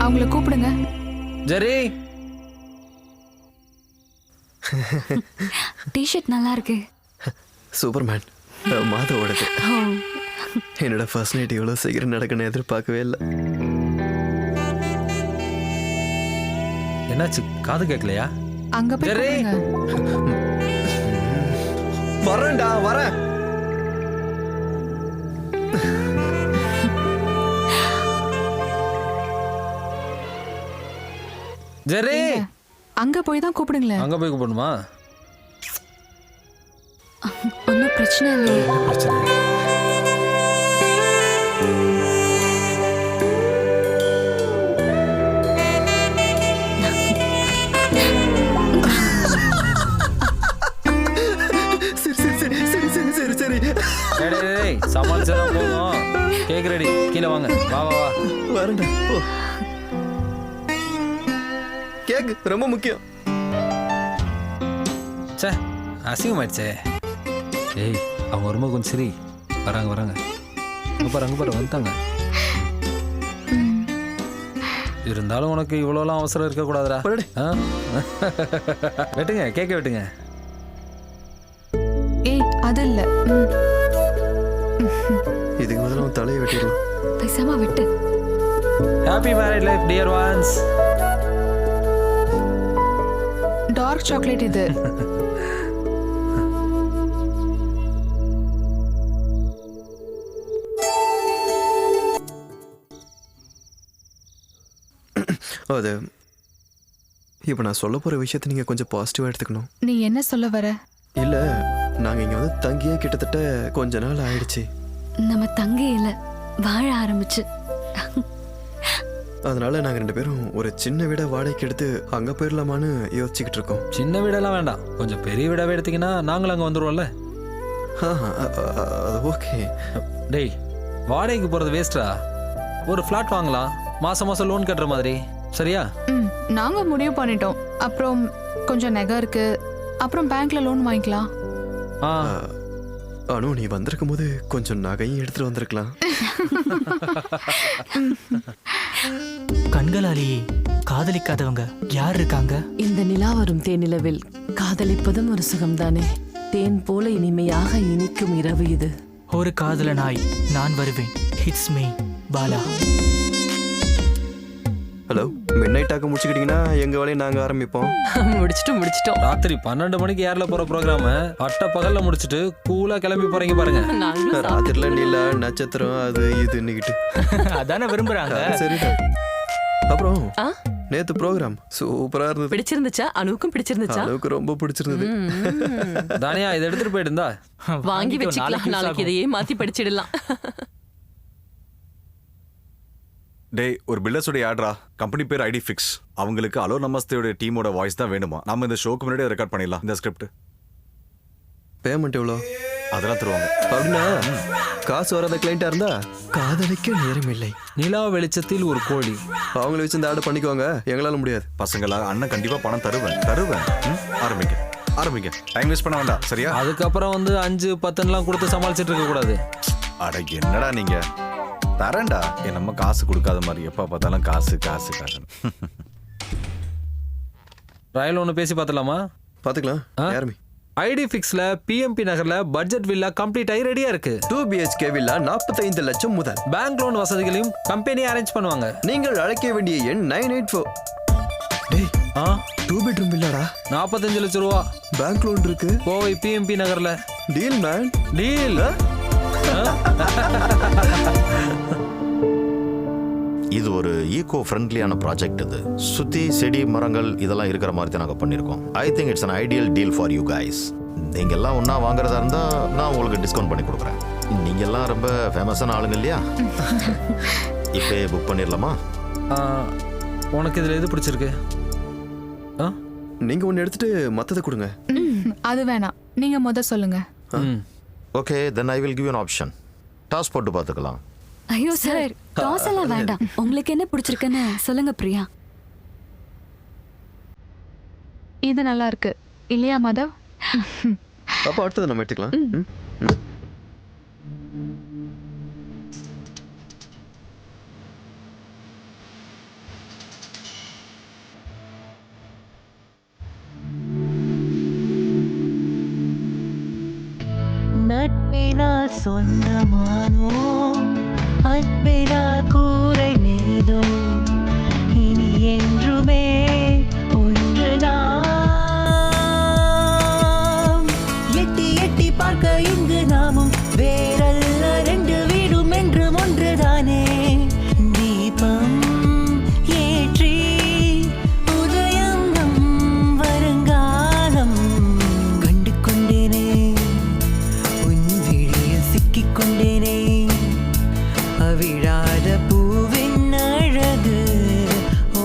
அவங்கள கூப்பிடுங்க. ஜெரி, டி-ஷர்ட் நல்லா இருக்கு. சூப்பர்மேன் மாதவோடது. என்னோட ஃபர்ஸ்ட் நைட் இவ்வளோ சீக்கிரம் நடக்கணும்னு எதிர்பார்க்கவே இல்லை. என்னாச்சு? காது கேட்கலையா? அங்க போய் ஜெரி. கூப்பிடுங்க. வரேன்டா வரேன். ஜெரி, அங்க போய் தான் கூப்பிடுங்களேன். அங்க போய் கூப்பிடணுமா? ஒன்றும் பிரச்சனை இல்லையே. என்ன பிரச்சனை? சமாளிச்சதான் போதும். கேக் ரெடி, கீழே வாங்க. வா வா வா. வரேன்டா. கேக் ரொம்ப முக்கியம். சே, அசிங்கமாயிடுச்சே. ஏய், அவங்க வரும்போது கொஞ்சம் சரி. வராங்க வராங்க. அங்க பாரு வந்துட்டாங்க. இருந்தாலும் உனக்கு இவ்வளோலாம் அவசரம் இருக்கக்கூடாதுடா. வெட்டுங்க, கேக்க வெட்டுங்க. ஏய் அது இல்ல. இதுக்கு முதல்ல உன் தலையை வெட்டிடலாம். பேசாம விட்டு. Happy married life dear ones. Dark chocolate இது. அது இப்போ நான் சொல்ல போகிற விஷயத்தை நீங்கள் கொஞ்சம் பாசிட்டிவாக எடுத்துக்கணும். நீ என்ன சொல்ல வர? இல்லை, நாங்கள் இங்கே வந்து தங்கியே கிட்டத்தட்ட கொஞ்ச நாள் ஆயிடுச்சு. நம்ம தங்கையில வாழ ஆரம்பிச்சு. அதனால நாங்கள் 2 பேரும் ஒரு சின்ன வீடை வாடகைக்கு எடுத்து அங்கே போயிடலாமான்னு யோசிச்சுக்கிட்டு இருக்கோம். சின்ன வீடெல்லாம் வேண்டாம், கொஞ்சம் பெரிய வீடாவே எடுத்தீங்கன்னா நாங்களும் அங்கே வந்துடுவோம்ல. அது ஓகே. டேய், வாடகைக்கு போகிறது வேஸ்டா. ஒரு ஃப்ளாட் வாங்கலாம், மாதம் மாதம் லோன் கட்டுற மாதிரி. சரியா? நாங்க முடிவு பண்ணிட்டோம். அப்புறம் கொஞ்சம் நகை இருக்கு, அப்புறம் பேங்க்ல லோன் வாங்கிக்கலாம். அனு, நீ வந்திருக்கும் போது கொஞ்சம் நகையும் எடுத்துட்டு வந்திருக்கலாம். கண்களாலேயே காதலிக்காதவங்க யார் இருக்காங்க? இந்த நிலா வரும் தேனிலவில் காதலிப்பதும் ஒரு சுகம்தானே. தேன் போல இனிமையாக இனிக்கும் இரவு இது. ஒரு காதலனாய் நான் வருவேன். It's me Bala. Hello, mid நைட்டாக்க முடிச்சுக்கிட்டீங்கன்னா எங்கள் வேலையை நாங்கள் ஆரம்பிப்போம். முடிச்சிட்டோம். ராத்திரி 12 மணிக்கு ஏர்ல போற ப்ரோக்ராம பட்ட பகல்ல முடிச்சிட்டு கூலா கிளம்பி போறீங்க பாருங்க. ராத்திரில நிலா நட்சத்திரம் அது இதுன்னுக்கிட்டு அதானே விரும்புறாங்க. சரிடா. அப்புறம் நேத்து ப்ரோக்ராம் சூப்பரா இருந்தது. பிடிச்சிருந்துச்சா? அனுவுக்கும் பிடிச்சிருந்துச்சா? அனுவுக்கு ரொம்ப பிடிச்சிருந்தது. தானியா, இதை எடுத்துட்டு போயிட்டு இருந்தா வாங்கி வச்சுக்கலாம். நாளைக்கு இதையே மாத்தி படிச்சிடலாம். டேய், ஒரு பில்டர்ஸோட ஆட்ரா. கம்பெனி பேர் ஐடி ஃபிக்ஸ். அவங்களுக்கு அலோ நமஸ்தேயோட டீமோட வாய்ஸ் தான் வேணுமா. நம்ம இந்த ஷோக்கு முன்னாடியே ரெக்கார்ட் பண்ணிடலாம். இந்த ஸ்கிரிப்ட் பேமெண்ட் எவ்வளோ? அதெல்லாம் தருவாங்க. அப்படின்னா காசு வராத கிளைண்டா இருந்தா காதலிக்க நேரம் இல்லை. நிலா வெளிச்சத்தில் ஒரு கோழி. அவங்கள வச்சு இந்த ஆர்டர் பண்ணிக்குவாங்க, எங்களால முடியாது. பசங்களா, அண்ணன் கண்டிப்பா பணம் தருவேன். ஆரம்பிங்க. டைம் வேஸ்ட் பண்ண வேண்டாம். சரியா? அதுக்கப்புறம் வந்து 5-10 கொடுத்து சமாளிச்சிட்டு இருக்க கூடாது. அட என்னடா நீங்க, தரேன்டா. நம்ம காசு கொடுக்காத மாதிரி எப்ப பார்த்தாலும் காசு. ரயில் ஒன்று பேசி பார்த்துலாமா? பார்த்துக்கலாம். யாருமே ஐடி ஃபிக்ஸ்ல பிஎம்பி நகர்ல பட்ஜெட் வில்லா கம்ப்ளீட் ஆகி ரெடியா இருக்கு. 2 BHK வில்லா 45 லட்சம் முதல். பேங்க் லோன் வசதிகளையும் கம்பெனி அரேஞ்ச் பண்ணுவாங்க. நீங்கள் அழைக்க வேண்டிய எண் 984. டேய், 2 பெட்ரூம் வில்லாடா, 45 லட்சம் ரூபா. பேங்க் லோன் இருக்கு. கோவை பிஎம்பி நகர்ல. Deal man, deal. இது ஒரு ஈகோ ஃப்ரெண்ட்லியான ப்ராஜெக்ட். இது சுத்தி செடி மரங்கள் இதெல்லாம் இருக்கிற மாதிரி தான் நாங்கள் பண்ணியிருக்கோம். I think it's an ideal deal for you guys. நீங்கள் எல்லாம் ஒன்றா வாங்குறதா இருந்தால் நான் உங்களுக்கு டிஸ்கவுண்ட் பண்ணி கொடுக்குறேன். நீங்கள் எல்லாம் ரொம்ப ஃபேமஸான ஆளுங்க இல்லையா? இப்போ புக் பண்ணிடலாமா? உனக்கு இதில் எது பிடிச்சிருக்கு? நீங்கள் ஒன்று எடுத்துட்டு மற்றதை கொடுங்க. அது வேணாம், நீங்க முத சொல்லுங்க. Okay, then I will give you an option. Toss போட்டு பார்த்துக்கலாம். ஐயோ சார், டாஸ் எல்லாம் வேண்டாம். உங்களுக்கு என்ன பிடிச்சிருக்குன்னு சொல்லுங்க பிரியா. இது நல்லா இருக்கு இல்லையா மாதவ்? அப்போ அடுத்தது நம்ம எடுத்துக்கலாம். சொந்தமானோ அன்பை நான் கூரை மீதோ இனி என்றுமே ஒன்று நாம் எட்டி எட்டி பார்க்க இங்கு நாமும் வேறல்ல ரெண்டு வீடும் என்றும் ஒன்றுதானே தீபம் ஏற்றி உதயம் நம் வருங்காலம் கண்டு கொண்டேனே உன் விழியில் சிக்கிக் கொண்டேனே அவிழாத பூவின் அழகு ஓ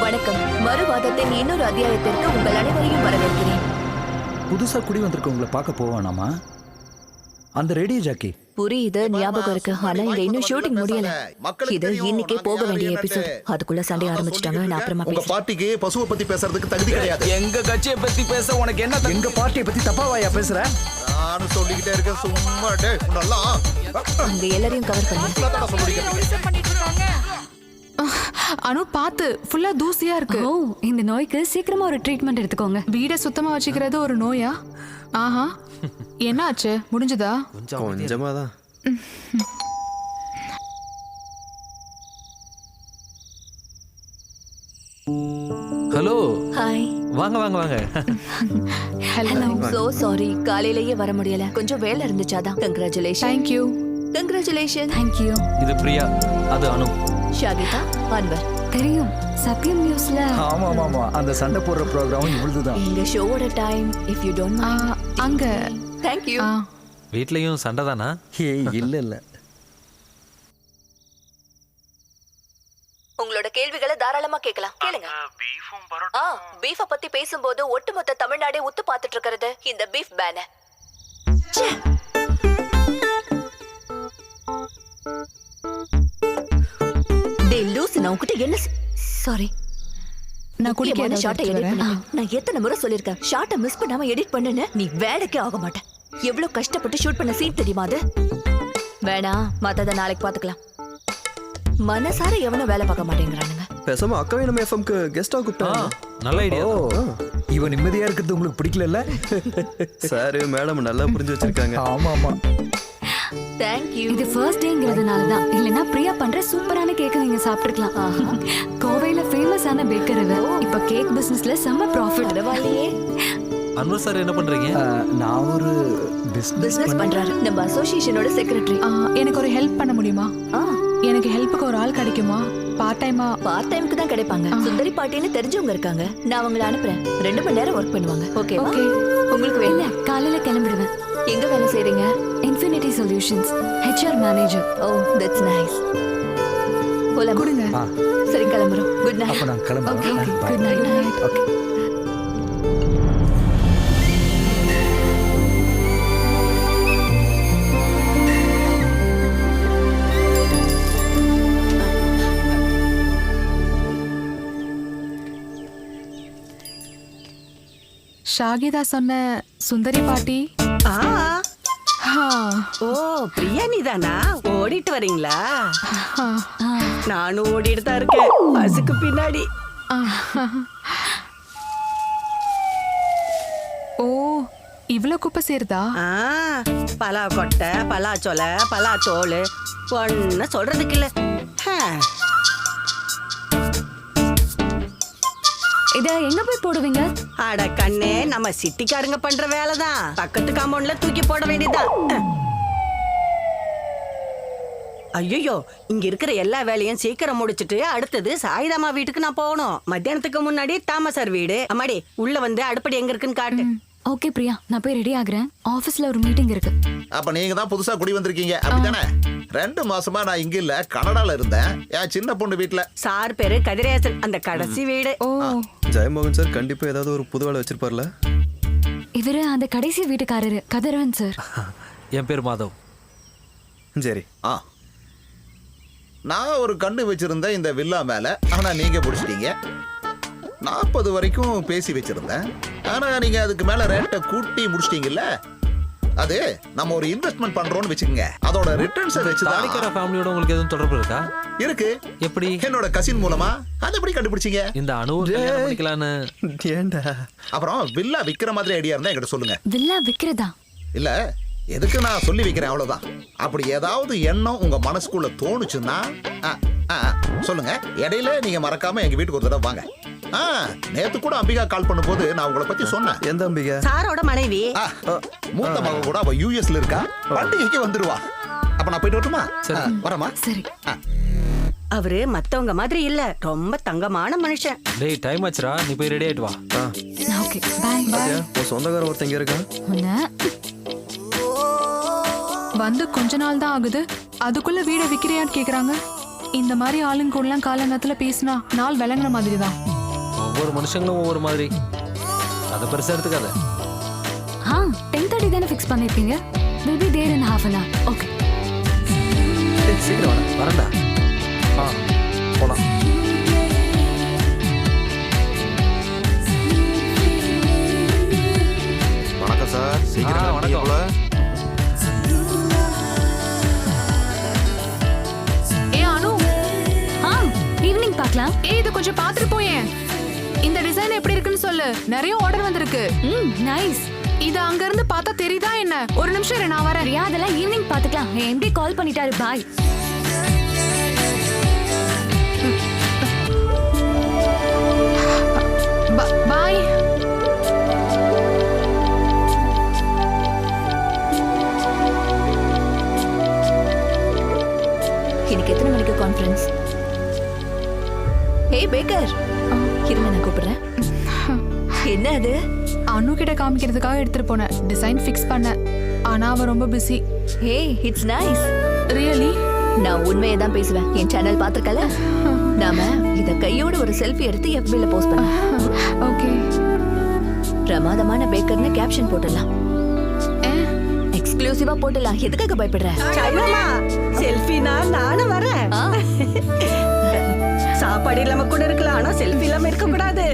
வணக்கம். மறுவாதத்தின் இன்னொரு அத்தியாயத்திற்கு உங்கள் அனைவரையும் வரவேற்கிறேன். புதுசா குடி வந்திருக்கவங்கள பார்க்க போவானாமா? அந்த ரேடியோ ஜாக்கி புரியுது, ஞாபகம் இருக்கு. ஆனா இங்க இன்னும் ஷூட்டிங் முடியல. இது இன்னைக்கே போக வேண்டிய எபிசோட். அதுக்குள்ள சண்டை ஆரம்பிச்சிட்டாங்க. நான் அப்புறமா உங்க பார்ட்டிக்கு பசுவை பத்தி பேசுறதுக்கு தகுதி கிடையாது. எங்க கட்சியை பத்தி பேச உனக்கு என்ன? எங்க பார்ட்டியை பத்தி தப்பாவாயா பேசுற? நானும் சொல்லிக்கிட்டே இருக்கேன் சும்மா டேய் நல்லா இங்க எல்லாரையும் கவர் பண்ணி அனு பார்த்து ஃபுல்லா தூசியா இருக்கு. ஓ, இந்த நோய்க்கு சீக்கிரமா ஒரு ட்ரீட்மெண்ட் எடுத்துக்கோங்க. வீடை சுத்தமா வச்சுக்கிறது ஒரு நோயா? ஆஹா, என்ன ஆச்சு? முடிஞ்சதா? கொஞ்சமா தான். Hello, hi. வாங்க வாங்க வாங்க. ஹலோ. சோ சாரி, காலையிலேயே வர முடியல. கொஞ்சம் வேலை இருந்துச்சாதான். கங்க்ராச்சுலேஷன். தேங்க்யூ. கங்க்ராச்சுலேஷன். தேங்க்யூ. இது பிரியா, அது அனு. ஷாகிதா, அன்வர். தெரியும், சத்யம் நியூஸ்ல. ஆமா ஆமா, அந்த சண்டை போடுற ப்ரோக்ராமும் இவ்வளவுதான். இந்த ஷோவோட time if you don't mind. அங்க. Thank you. வீட்லயும் சண்டை தானா? ஏய் இல்ல இல்ல. உங்களோட கேள்விகளை தாராளமா கேட்கலாம். கேளுங்க. பீஃப பத்தி பேசும்போது ஒட்டுமொத்த தமிழ்நாடே உத்து பார்த்துட்டு இருக்கிறது இந்த பீஃப் பேன. டேய் லூஸ், நான் உன்கிட்ட என்ன சாரி. நான் குடிக்க ஷார்ட்டை எடிட் பண்ணேன். நான் எத்தனை முறை சொல்லிருக்கேன் ஷார்ட்டை மிஸ் பண்ணாம எடிட் பண்ணுன்னு. நீ வேலைக்கே ஆக மாட்டேன். எவ்வளவு கஷ்டப்பட்டு ஷூட் பண்ண சீன் தெரியுமா அது? வேணாம், மத்தத நாளைக்கு பாத்துக்கலாம். மனசார எவனும் வேலை பார்க்க மாட்டேங்கிறானுங்க. பேசாம அக்காவே நம்ம எஃப்எம்க்கு கெஸ்டா கூப்பிட்டாங்க. நல்ல ஐடியா. இவன் நிம்மதியா இருக்கிறது உங்களுக்கு பிடிக்கல? சார் மேடம் நல்லா புரிஞ்சு வச்சிருக்காங்க. ஆமா ஆமா. Thank you. இது ஃபர்ஸ்ட் டேங்கிறதுனால தான். இல்லனா பிரியா பண்ற சூப்பரான கேக் நீங்க சாப்பிட்டுக்கலாம். கோவையில ஃபேமஸான பேக்கர் இவ. இப்ப கேக் பிசினஸ்ல செம்ம ப்ராஃபிட். பரவாயில்லையே. அன்வர் சார் என்ன பண்றீங்க? நான் ஒரு பிசினஸ் பண்றாரு. நம்ம அசோசியேஷனோட செக்ரட்டரி. எனக்கு ஒரு ஹெல்ப் பண்ண முடியுமா? எனக்கு ஹெல்ப்புக்கு ஒரு ஆள் கிடைக்குமா? பார்ட் டைமுக்கு தான் கிடைப்பாங்க. சுந்தரி பாட்டின்னு தெரிஞ்சவங்க இருக்காங்க. நான் அவங்கள அனுப்புறேன். 2 மணி நேரம் ஒர்க் பண்ணுவாங்க. Okay okay. உங்களுக்கு வேலை? காலையில கிளம்பிடுவேன். எங்க வேலை செய்றீங்க? Infinity solutions, HR manager. ஓ, தட்ஸ் நைஸ். போலாம். கொடுங்க. சரி, கிளம்புறோம். Good night. அப்ப நான் கிளம்புறேன். Okay, Bye. good night. Okay. Shahida சொன்ன சுந்தரி பாட்டி. ஓ, பிரியா நீதானா? ஓடிட்டு வரீங்களா? நானும் ஓடிட்டு தான் இருக்கேன் பஸ்ஸுக்கு பின்னாடி. ஓ, இவ்ளோ குப்பை சேருதா? பலா கொட்டை, பலாச்சொலை, பலாத்தோல் ஒன்னு சொல்றதுக்கு இல்ல. இத எங்க போய் போடுவீங்க? அட கண்ணே, நம்ம சிட்டிக்காரங்க பண்ற வேலைதான். பக்கத்து காம்பவுண்ட்ல தூக்கி போட வேண்டியதுதான். ஐயோ, இங்க இருக்கிற எல்லா வேலையும் சீக்கிரம் முடிச்சிட்டு அடுத்தது சாயிதாமா வீட்டுக்கு நான் போகணும். மத்தியானத்துக்கு முன்னாடி தாமசார் வீடு. அம்மாடி, உள்ள வந்து அடுப்படி எங்க இருக்குன்னு காட்டு. ஓகே பிரியா, நான் போய் ரெடி ஆகுறேன். ஆபீஸ்ல ஒரு மீட்டிங் இருக்கு. அப்ப நீங்க தான் புதுசா குடி வந்திருக்கீங்க அப்படிதானே? 2 மாசமா நான் இங்க இல்ல, கனடால இருந்தேன். என் சின்ன பொண்ணு வீட்டுல. சார் பேரு கதிரேசன். அந்த கடைசி வீடு. ஓ, ஜெயமோகன் சார் கண்டிப்பா ஏதாவது ஒரு புது வேலை வச்சிருப்பார்ல. இவரு அந்த கடைசி வீட்டுக்காரரு கதிரவன் சார். என் பேர் மாதவ். சரி. நான் ஒரு கண்ணு வச்சிருந்தேன் இந்த வில்லா மேல. ஆனா நீங்க பிடிச்சிட்டீங்க. 40 வரைக்கும் பேசி வச்சிருந்தேன். ஆனா நீங்க அதுக்கு மேல ரேட்டை கூட்டி முடிச்சிட்டீங்கல்ல. அது நம்ம ஒரு இன்வெஸ்ட்மெண்ட் பண்றோம்னு வச்சுக்கோங்க, அதோட ரிட்டர்ன்ஸை வச்சு தாடிக்கார ஃபேமிலியோட உங்களுக்கு எதுவும் தொடர்பு இருக்கா? இருக்கு. எப்படி? என்னோட கசின் மூலமா. அதை எப்படி கண்டுபிடிச்சீங்க? இந்த அணுவை கல்யாணம் பண்ணிக்கலான்னு. ஏன்டா? அப்புறம் வில்லா விக்கிற மாதிரி ஐடியா இருந்தா என்கிட்ட சொல்லுங்க. வில்லா விக்கிறதா? இல்ல, எதுக்கு நான் சொல்லி வைக்கிறேன் அவ்வளவுதான். அப்படி ஏதாவது எண்ணம் உங்க மனசுக்குள்ள தோணுச்சுன்னா சொல்லுங்க. இடையில நீங்க மறக்காம எங்க வீட்டுக்கு ஒரு தடவை வாங்க. நேத்து கூட அம்பிகா கால் பண்ணும்போது நான் உங்களை பத்தி சொன்னேன். எந்த அம்பிகா? சாரோட மனைவி. மூத்த மக கூட அவ யூஎஸ்ல இருக்கா, பண்டிகைக்கு வந்துருவா. அப்ப நான் போயிட்டு வரட்டுமா? வரமா? சரி. அவரு மத்தவங்க மாதிரி இல்ல, ரொம்ப தங்கமான மனுஷன். டேய் டைம் ஆச்சுடா, நீ போய் ரெடி ஆயிட்டு வா. Okay bye. உன் சொந்தக்கார ஒருத்தங்க இருக்கான். வந்து கொஞ்ச நாள் தான் ஆகுது, அதுக்குள்ள வீடை விக்கிறியான்னு கேக்குறாங்க. இந்த மாதிரி ஆளுங்க கூடலாம் காலங்கத்துல பேசினா நாள் விளங்குற மாதிரி தான். ஒவ்வொரு மனுஷங்களும் ஒவ்வொரு மாதிரி, அதை பெருசா எடுத்துக்காத. 10:30 தானே ஃபிக்ஸ் பண்ணிருக்கீங்க. We'll be there in half an hour. Okay. சீக்கிரம் வரேன்டா. போலாம். வணக்கம் சார். சீக்கிரம் வணக்கம். ஈவினிங் பார்க்கலாம். இது கொஞ்சம் பாத்துட்டு போயேன். இந்த டிசைன் எப்படி இருக்குன்னு சொல்லு. நிறைய ஆர்டர் வந்திருக்கு. நைஸ். இது அங்க இருந்து பார்த்தா தெரியுதா என்ன? ஒரு நிமிஷம் இரு, நான் வரேன். ரியா, அதெல்லாம் ஈவினிங் பாத்துக்கலாம். எம்டி கால் பண்ணிட்டாரு. பாய். பாய். இன்னைக்கு எத்தனை மணிக்கு கான்ஃபரன்ஸ்? ஹே பேக்கர், இருங்க நான் கூப்பிடுறேன். என்ன அது? அனு கிட்ட காமிக்கிறதுக்காக எடுத்துட்டு போனேன். டிசைன் ஃபிக்ஸ் பண்ண. ஆனா அவ ரொம்ப busy. Hey, it's nice. Really? நான் உண்மையை தான் பேசுவேன். என் சேனல் பாத்துக்கல. நாம இத கையோட ஒரு செல்ஃபி எடுத்து FB-ல போஸ்ட் பண்ணலாம். ஓகே. பிரமாதமான பேக்கர்னு கேப்ஷன் போடலாம். எக்ஸ்க்ளூசிவா போடலாம். எதுக்காக பயப்படுற? சாய்தாமா, செல்ஃபினா நானும் வரேன். சாப்பாடு இல்லாம கூட இருக்கலாம், ஆனா செல்ஃபி இல்லாம இருக்க கூடாது.